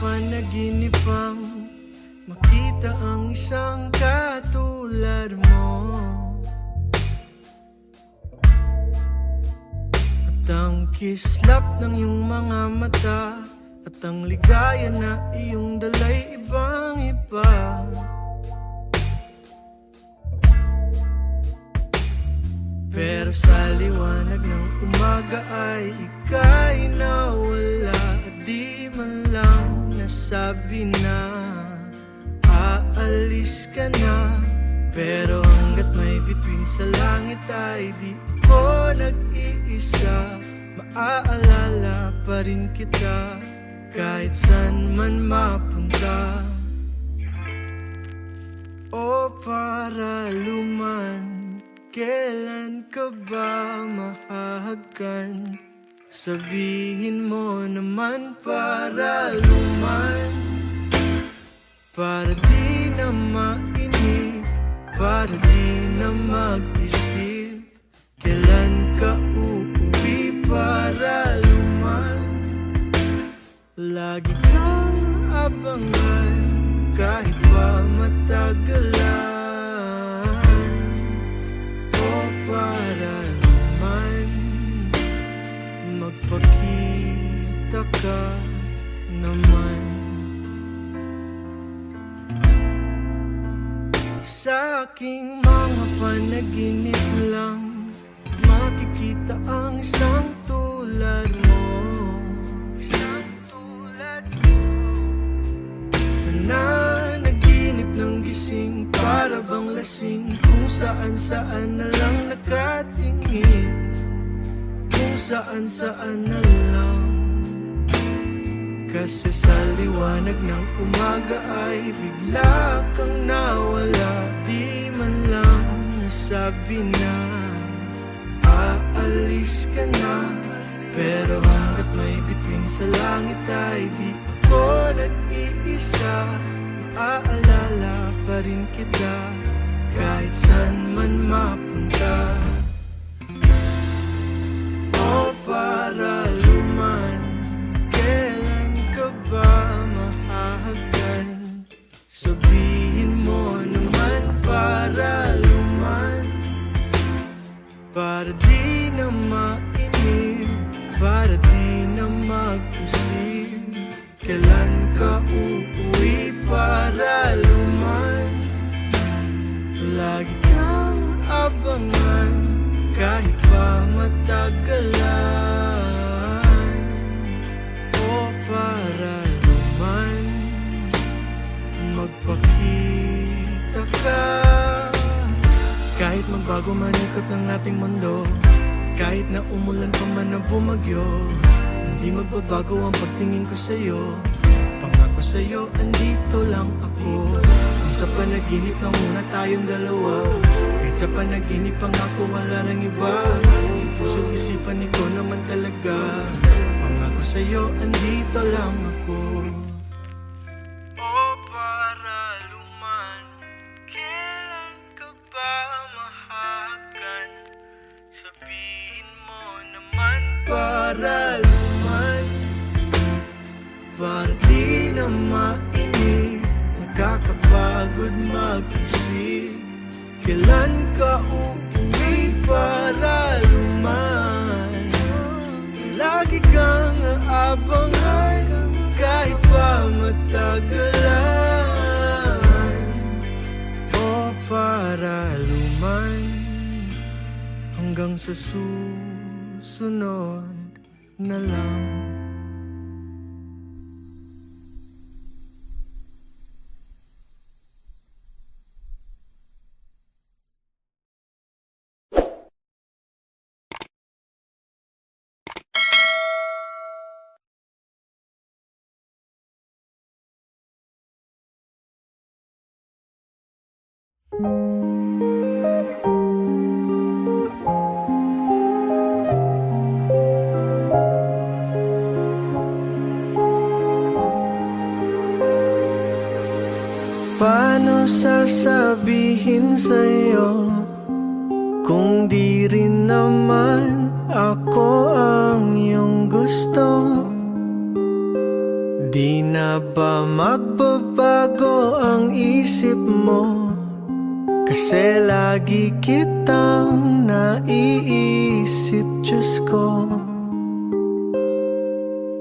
panaginipang makita ang isang katulad mo. At ang kislap ng iyong mga mata, at ang ligaya na iyong dalay ibang iba. Pero sa liwanag ng umaga ay ika'y nawala, at di man lang nasabi na aalis ka na. Pero hanggat may bituin sa langit ay di ako nag-iisa. Maaalala pa rin kita kahit saan man mapunta. O paraluman, kailan ka ba mahahagkan? Sabihin mo naman paraluman, para di na mainip, para di na mag-isip. Kailan ka uuwi paraluman? Lagi kang abangan kahit pa matagalan. O paraluman, magpakita ka naman. Sa aking mga panaginip lang makikita ang isang tulad mo. Isang tulad mo na naginip ng gising, para bang lasing, kung saan-saan na lang nakatingin, kung saan-saan na lang. Kasi sa liwanag ng umaga ay bigla kang nawala, di man lang nasabi na aalis ka na. Pero hanggat may bituin sa langit ay di ako nag-iisa. Maaalala pa rin kita kahit saan man mapunta. O paraluman, kailan ka ba mahahagkan? Sabihin mo naman paraluman, para di na mainip, para di na mag-isip. Kailan ka uuwi paraluman? Lagi kang abangan kahit pa matagalan. O paraluman, magpakita ka. Kahit magbago man ikot ng ating mundo, kahit na umulan pa man na bumagyo, hindi magbabago ang pagtingin ko sa'yo. Pangako sa'yo, andito lang ako. Kung sa panaginip na muna tayong dalawa, kahit sa panaginip pangako wala nang iba. Si puso't isipan ikaw naman talaga. Pangako sa'yo, andito lang ako. O paraluman, kailan ka ba mahahagkan? Sabihin mo naman paraluman, para di na mainip, nakakapagod mag-isip. Kailan ka uuwi paraluman? Lagi kang aabangan kahit pa matagalan. O paraluman, hanggang sa susunod na lang. Paano sasabihin sa'yo kung di rin naman ako ang iyong gusto? Di na ba magbabago ang isip mo? Kasi lagi kitang naiisip, Diyos ko.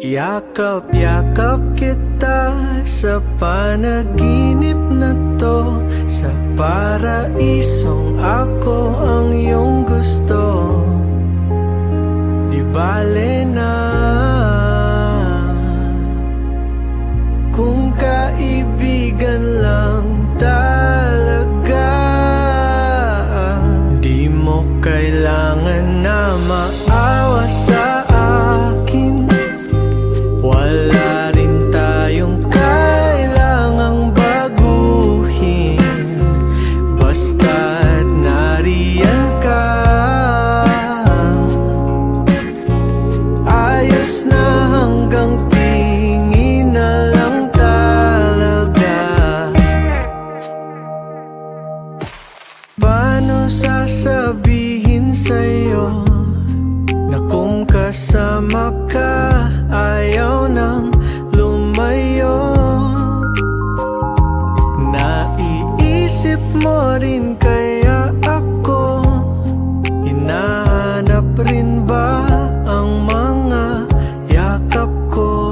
Yakap-yakap kita sa panaginip na to, sa paraisong ako ang iyong gusto. Di bale na kung kaibigan lang talaga. Di mo kailangan na maawa sa akin. Wala rin tayong kailangang baguhin, basta't nariyan ka. Ayos na hanggang tingin na lang talaga. Paano sasabihin sa'yo na kung kasama ka ayaw nang lumayo? Naiisip mo rin kaya ako? Hinahanap rin ba ang mga yakap ko?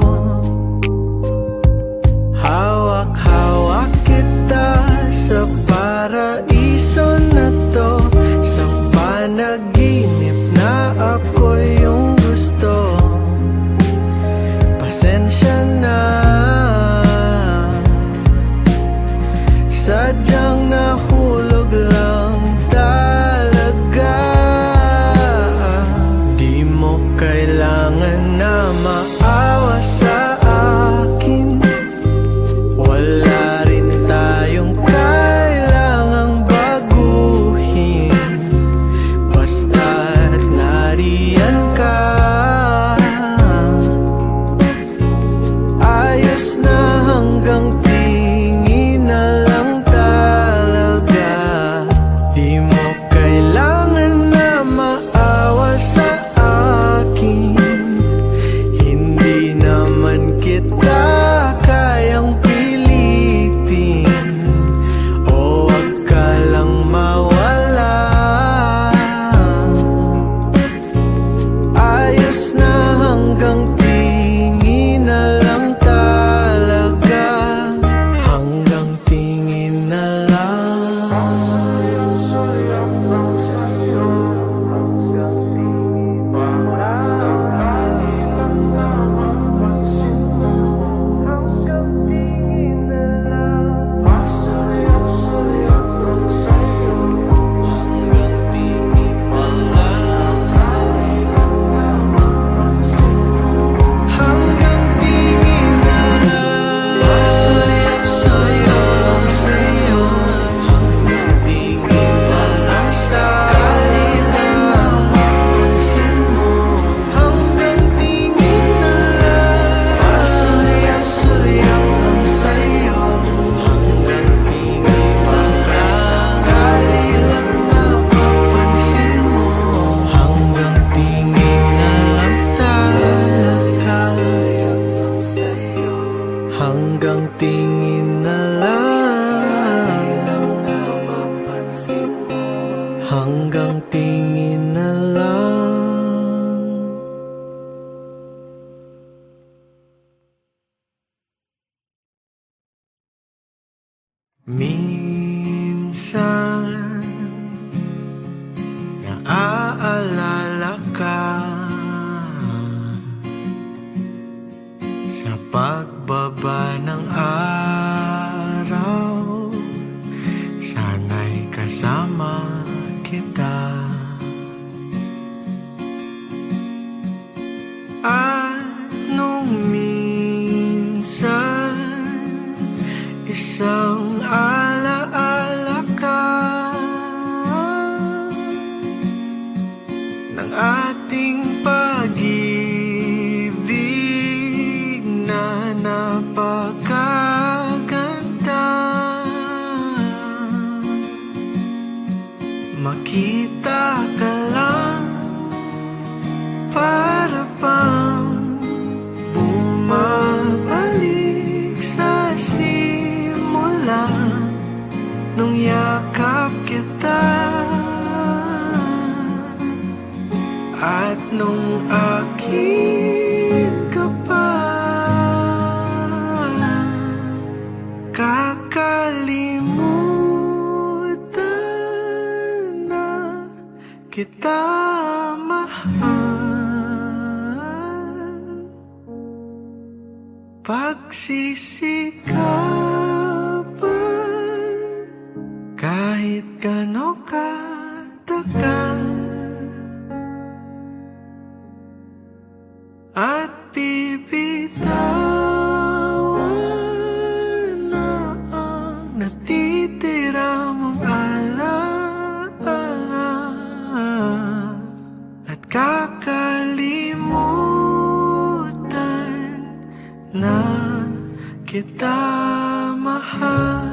Hawak-hawak kita sa paraiso na to, sa panaginip na ako yung gusto. Pasensya na, sadyang nahulog lang talaga. Di mo kailangan na maawa sa akin. Wala rin tayong kailangang baguhin, basta't nariyan ka. Ayos na hanggang tingin na lang talaga. Di mo kailangan na maawa sa akin. Hindi naman kita kayang pilitin, o wag ka lang mawala. Ayos na hanggang tingin na lang talaga. Hanggang tingin na lang. Sulyap-sulyap lang sa'yo. Baka sakali lang na mapansin mo. Hanggang tingin na lang. Sulyap-sulyap lang sa'yo. Hanggang tingin na lang. Sakali lang na mapansin mo. Hanggang tingin na lang. Sulyap-sulyap lang sa'yo. Hanggang tingin na lang. Sakali lang na mapansin mo. Hanggang tingin na lang. Sulyap-sulyap lang sa'yo. Hanggang tingin na lang. Sakali lang na mapansin mo. Hanggang tingin na lang talaga. Hanggang tingin na lang. Hanggang tingin na lang. Minsan naaalala ka sa pagbaba ng araw. Sana'y kasama kita. At nung minsan isang alaala ka ng ating pag-ibig na napakaganda. Makita ka lang, para bang bumabalik kita. At nung akin ka pa, kakalimutan na kita mahal. Pagsisikapan kahit gano'n katagal, at bibitawan na ang natitira mong alaala, at kakalimutan na kita mahal.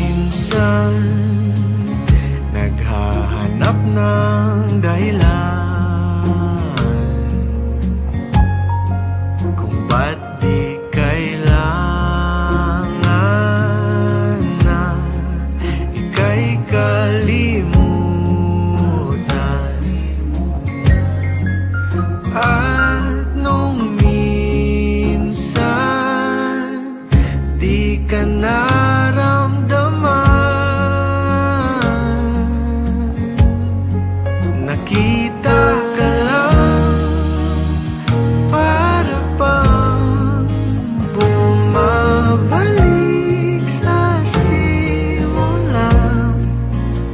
Minsan naghahanap ng dahilan kung ba't di kailangan na ika'y kalimutan. At nung minsan di ka naramdaman, nakita ka lang para bang bumabalik sa simula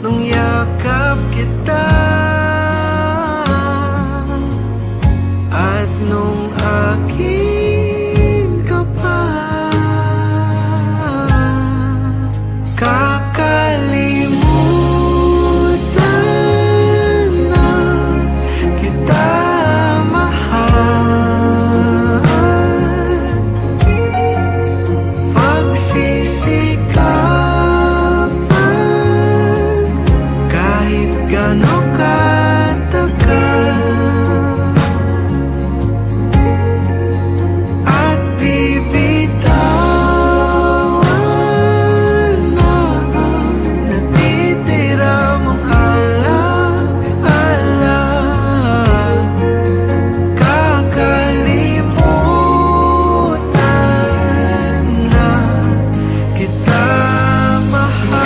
nung yakap kita. At nung akin ka pa, kakalimutan na kita mahal. Pagsisikapan kahit gano'n katagal, at bibitawan na ang natitira mong alaala, kakalimutan na kita mahal.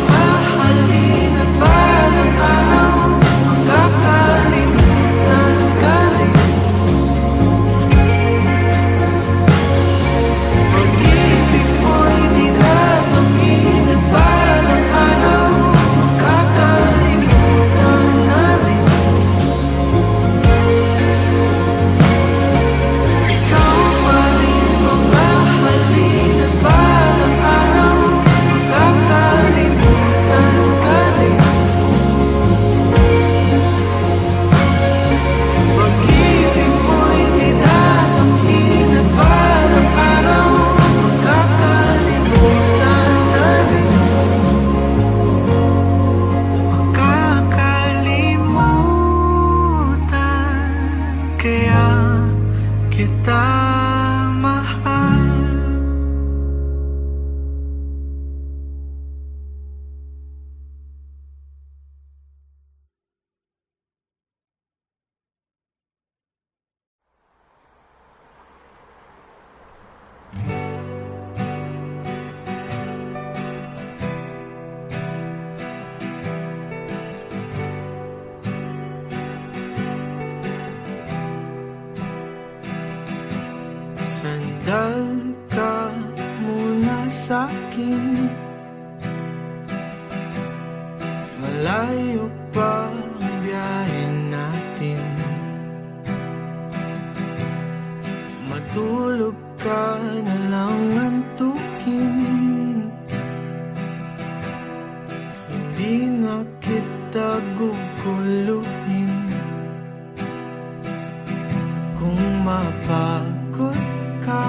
Mahalin at balang araw makakalimutan ka rin. Pag-ibig mo'y di dadamin at balang araw makakalimutan na rin. Ikaw pa rin mamahalin at balang araw makakalimutan ka rin. Pag-ibig mo'y di dadamin at balang araw makakalimutan na rin. Makakalimutan kaya kita mahal. Sandal ka muna sa'kin, malayo pa ang biyahe natin. Matulog ka na lang antukin, hindi na kita guguluhin. Kung mapagod ka,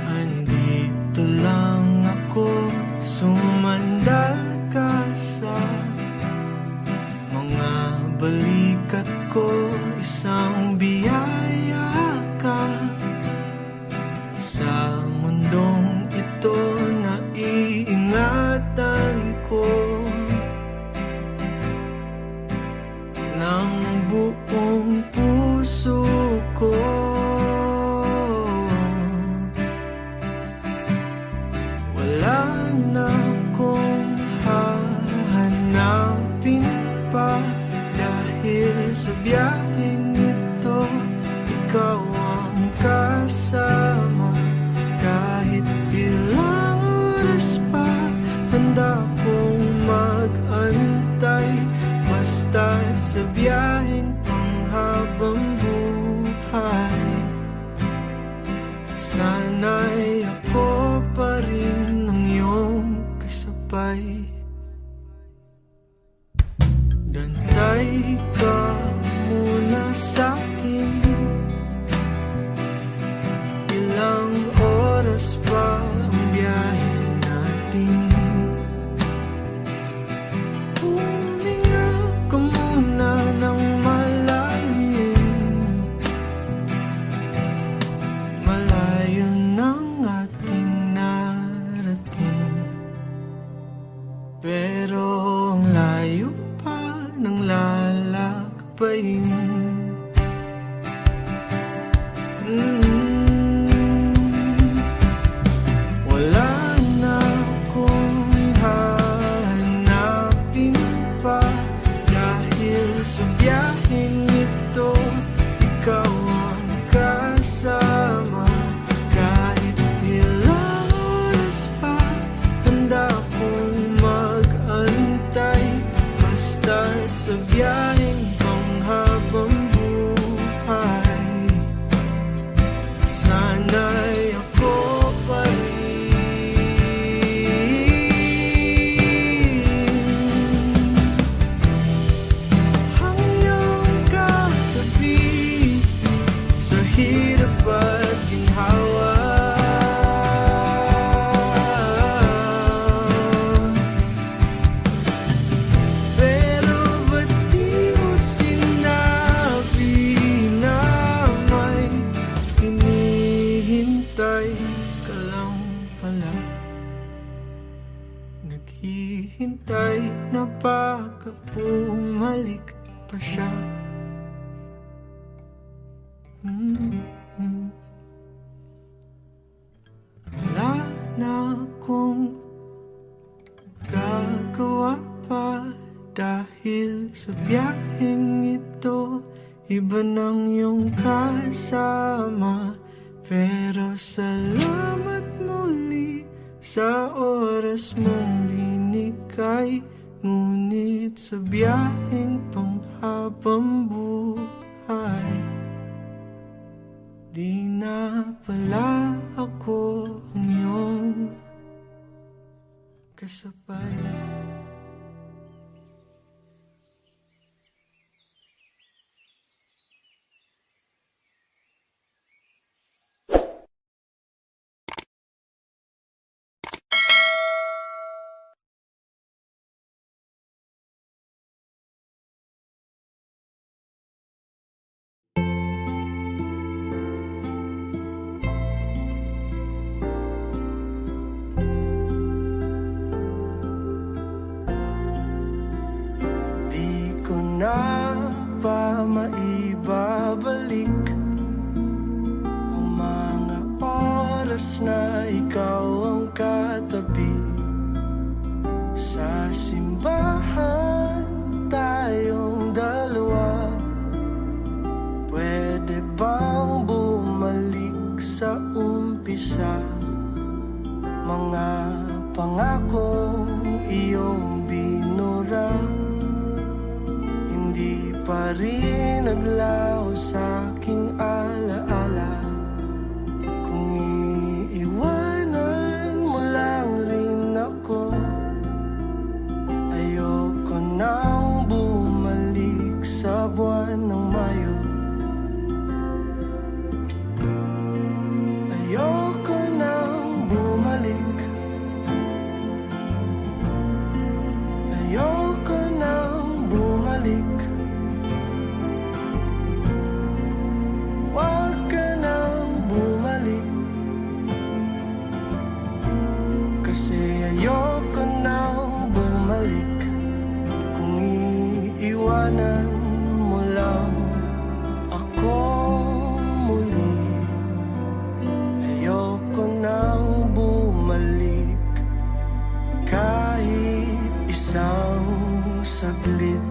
andito lang ako. Sumandal ka sa mga balikat ko, isang biyaya ka. Wala na akong gagawa pa dahil sa biyaheng ito. Iba nang iyong kasama, pero salamat muli sa oras mong binigay. Ngunit sa biyaheng panghabang buhay, di na pala ako ang iyong kasabay. Na pa maibabalik ang mga oras na ikaw ang katabi. Sa simbahan tayong dalawa, pwede bang bumalik sa umpisa? Mga pangakong iyong binura di pa rin naglaho sa aking alaala. Kung iiwanan mo lang rin ako, ayoko nang bumalik sa buwan ng Mayo. Ayoko nang bumalik, ayoko nang bumalik. Huwag ka nang bumalik, kasi ayoko nang bumalik. Kung iiwanan mo lang ako muli, ayoko nang bumalik kahit isang saglit.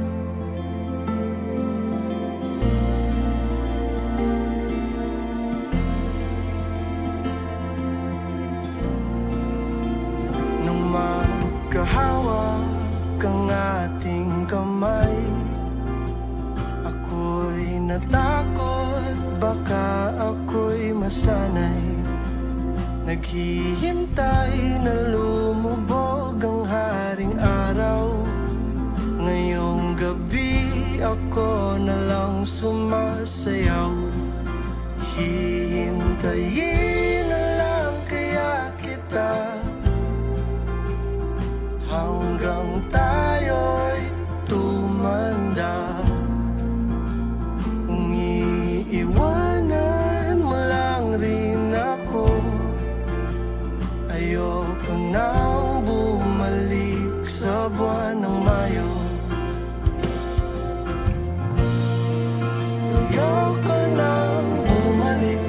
Kahawak ang ating kamay, ako'y natakot, baka ako'y masanay. Naghihintay na lumubog ang haring araw. Ngayong gabi ako na lang sumasayaw. Hihintayin na lang kaya kita hanggang tayo'y tumanda. Kung iiwanan mo lang rin ako, ayoko nang bumalik sa buwan ng Mayo. Ayoko nang bumalik,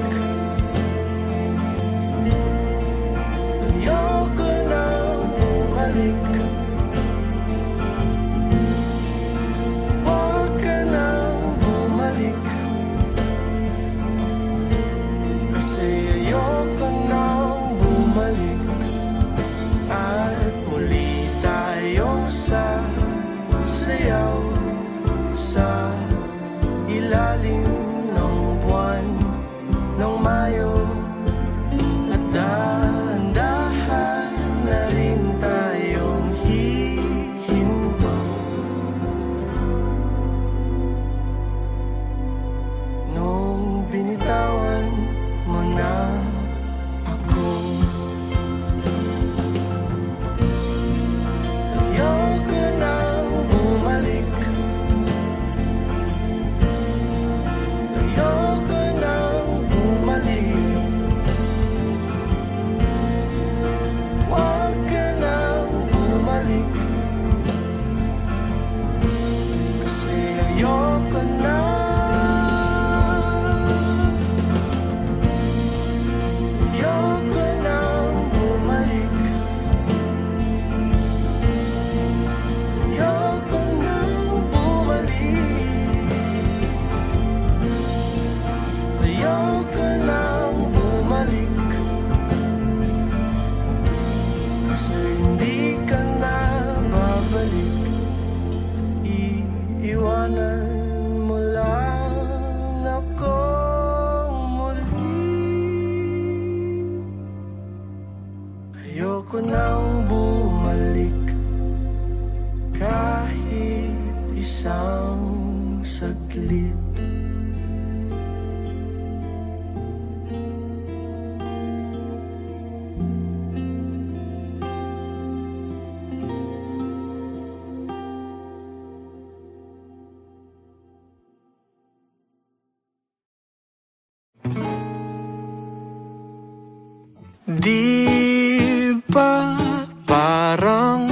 Di ba parang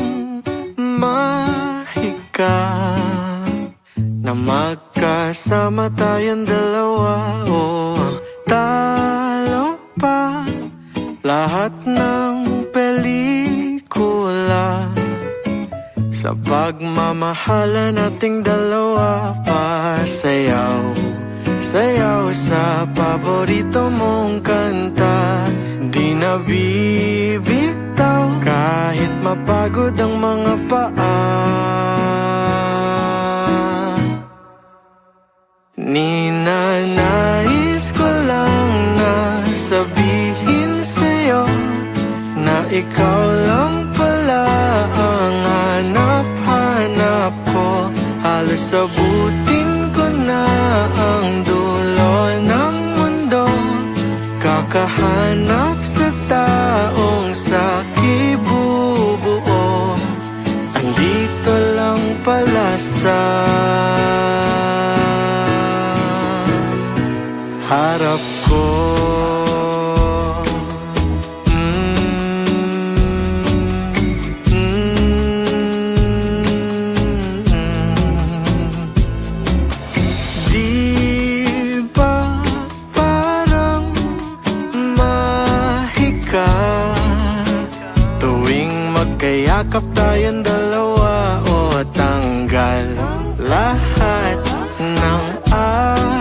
mahika na magkasama tayong dalawa? O talo pa lahat ng pelikula sa pagmamahala nating dalawa. Pasayaw, sayaw sa paborito mong kanta. Di na bibitaw kahit mapagod ang mga paa. Ninanais ko lang na sabihin sa'yo na ikaw lang pala ang hanap-hanap ko. Halos sabutin ko na ang dulo ng mundo, kakahanap sa taong sakibubuo. Andito lang pala sa harap ko. Yakap tayong dalawa, o tanggal lahat ng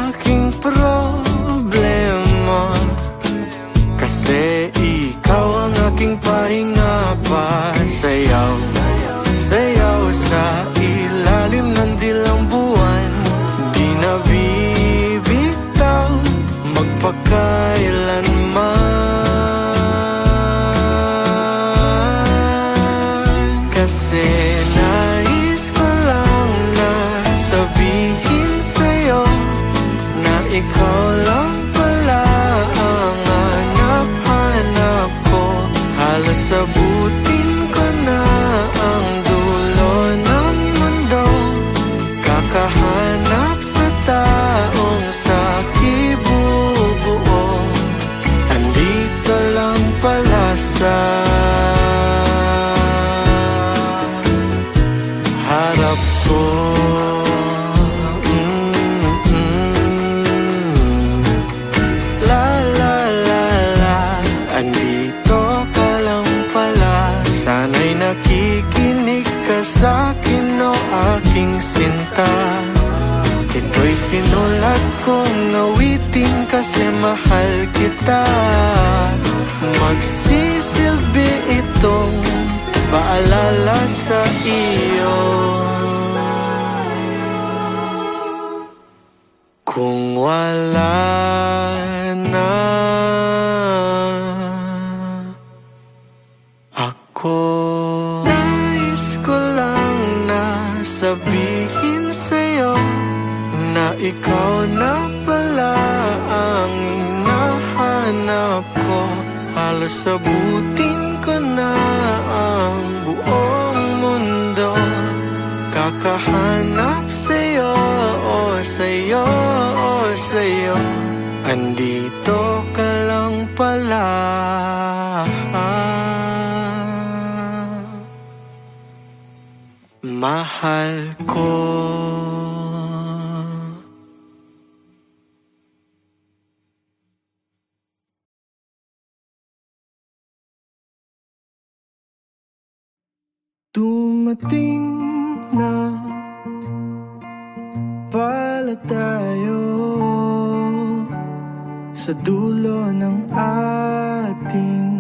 aking problema. Kasi ikaw ang aking pahinga. Pasayaw, sayaw sa ilalim ng dilang buwan. Di na bibitaw magpakailanman. Nais ko lang na sabihin sa'yo na ikaw lang pala ang hanap-hanap ko. Halos sabutin ko na ang dulo ng mundo, kakahanap sa taong sakibubuo. Andito lang pala sa harap ko. La la la la, andito ka lang pala. Sana'y nakikinig ka sa'kin, o aking sinta. Ito'y sinulat kong awitin kasi mahal kita. Magsisilbi itong paalala sa iyo. Kung wala na ako, nais ko lang na sabihin sa'yo na ikaw na pala ang hinahanap ko. Halos sabutin ko na ang buong mundo, kakahanap sa'yo, o sa'yo, o sa'yo. Andito ka lang pala. Mahal ko. Dumating na pala tayo sa dulo ng ating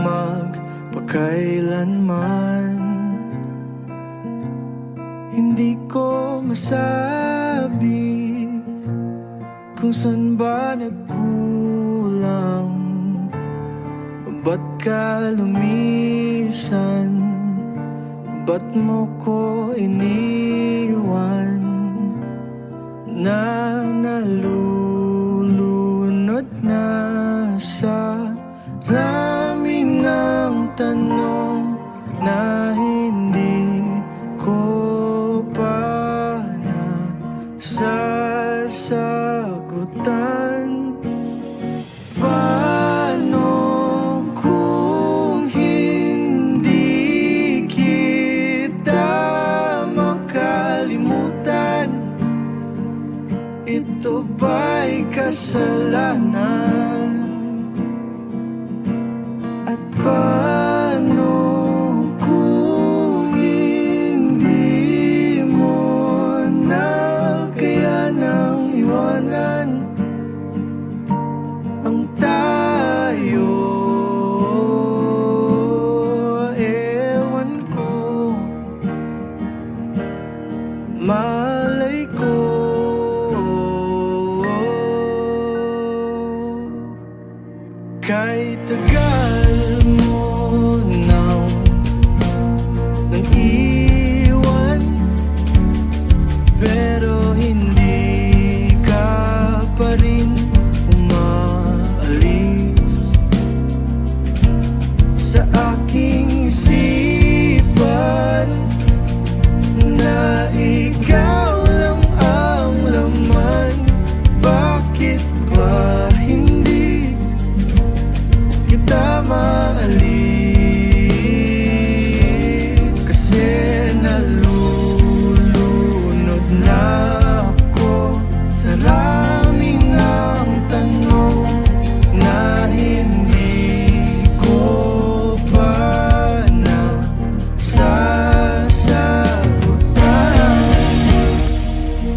magpakailanman. Hindi ko masabi kung saan ba nagkulang, ba't ka lumisan, ba't mo ko iniwan, na nalulunod na sa rami ng tanong na hindi ko pa nasasagutan. Paano ko kasalanan. At paano kung hindi mo na kaya nang iwanan ang tayo? Ewan ko, malay ko, kahit tagal mo nang iwan, pero hindi ka pa rin umaalis sa aking isipan, na ikaw lang ang laman. Bakit ba hindi kita maalis? Kasi nalulunod na ako sa rami ng tanong na hindi ko pa nasasagutan.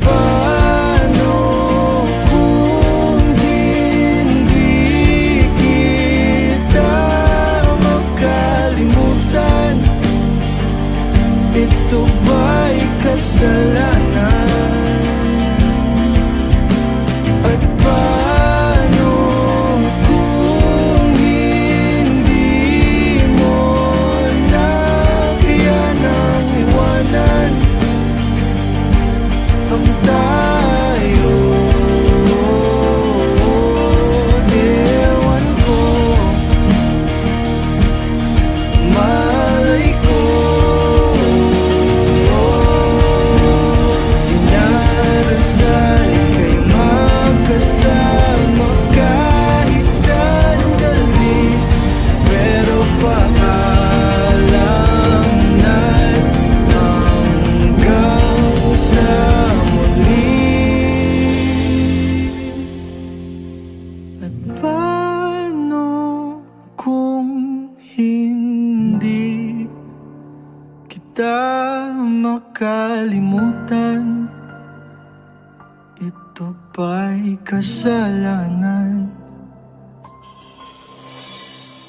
Paano kung hindi kita makalimutan? Ito ba'y kasalanan? At paano kung hindi mo na kaya nang iwanan ang tayo? Ewan ko, malay ko, dinarasal kay magkasama kahit sandali, pero paalam na't hanggang sa muli. At paano kung hindi kita makalimutan? Ito ba'y kasalanan?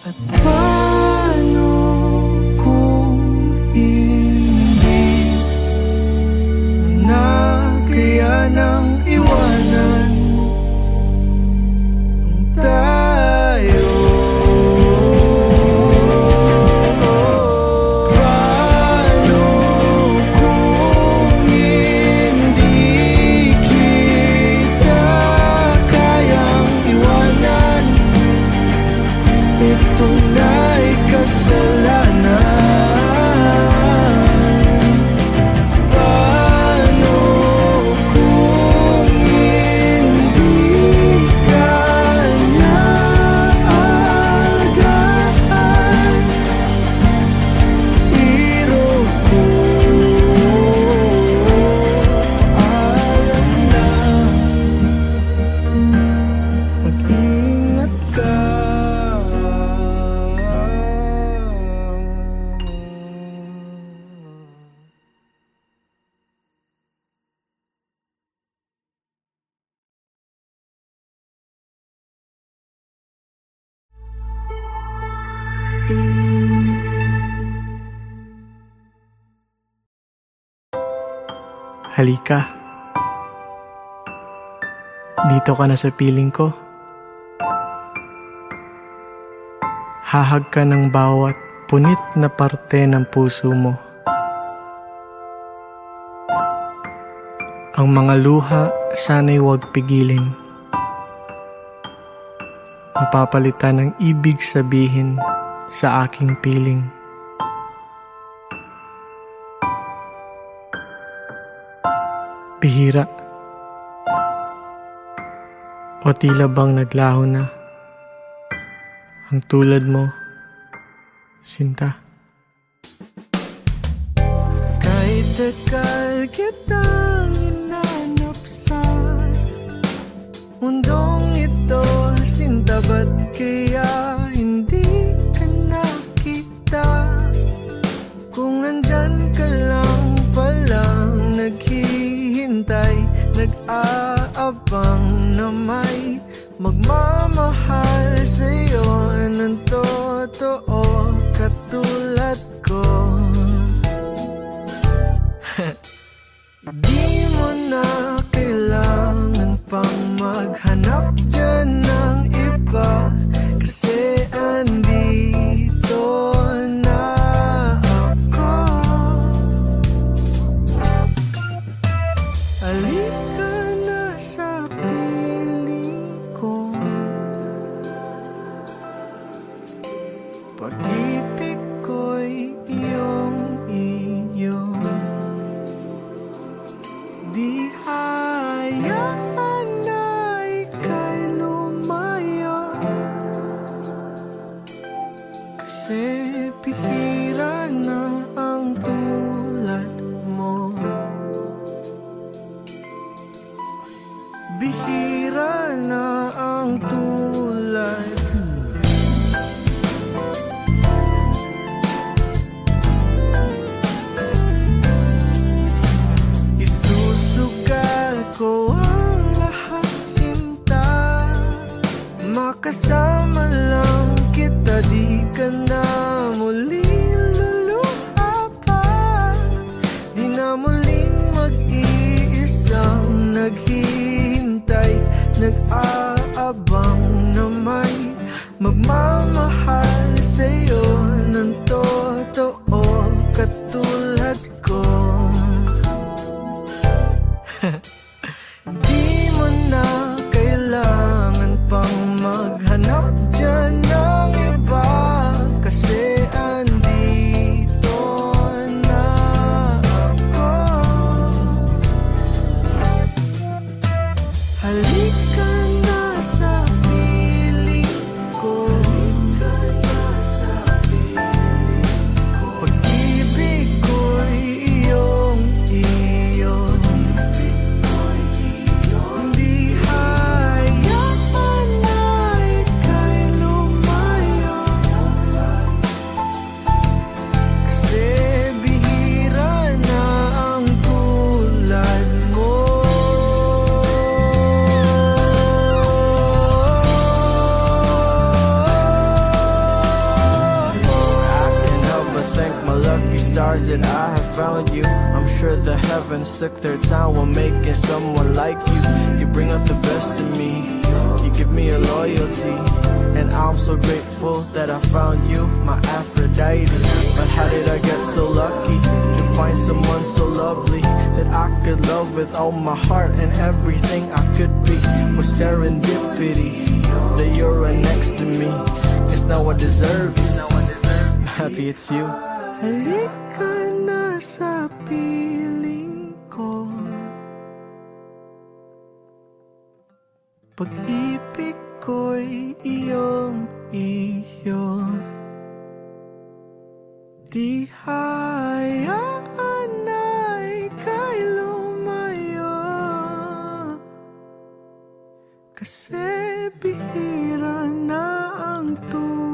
At paano kung hindi mo na kaya nang iwanan ang tayo? Paano kung hindi kita kayang iwanan? Ito na'y kasalanan. Paano kung hindi ka naagahan? Iro ko, alam na, mag-ingat ka. Halika, dito ka na sa piling ko. Hahag ka ng bawat punit na parte ng puso mo. Ang mga luha sana'y huwag pigilin. Mapapalitan ng ibig sabihin sa aking piling. Bihira o tila bang naglaho na ang tulad mo, sinta. Kahit tagal kitang hinanap sa mundong ito, sinta, ba't kaya hindi ka nakita? Kung nandyan ka lang palang naghihintay, nag-aabang na may magmamahal sa'yo ng totoo katulad ko. Di mo na kailangan pang maghanap dyan ng iba, kasi andito na ako. Halika na sa piling ko, pag-ibig ko'y iyong iyo. Di hayaan na ika'y lumayo, kasi bihira na ang tulad mo. Bihira na ang tulad. Isusugal ko ang lahat, sinta, makasama lang kita, di ka na muli luluha pa. Di na muling mag-iisang naghihintay, nag-aabang na may magmamahal sa'yo ng totoo katulad ko. Di mo na kailangan pang maghanap dyan ng iba, kasi andito na ako. Halika na sa piling ko, pag-ibig ko'y iyong iyo. Di hayaan na ika'y lumayo, kasi bihira na ang tulad mo. I can't help but thank my lucky stars that I have found you. I'm sure the heavens took their time when making someone like you. You bring out the best in me, you give me your loyalty, and I'm so grateful that I found you, my Aphrodite. But how did I get so lucky to find someone so lovely that I could love with all my heart, and everything I could be was serendipity. That you're right next to me, it's now I deserve you. I'm happy it's you. Halika na sa piling ko, pag-ibig ko'y iyong iyo. Di hayaan na ika'y lumayo, kasi bihira na ang tulad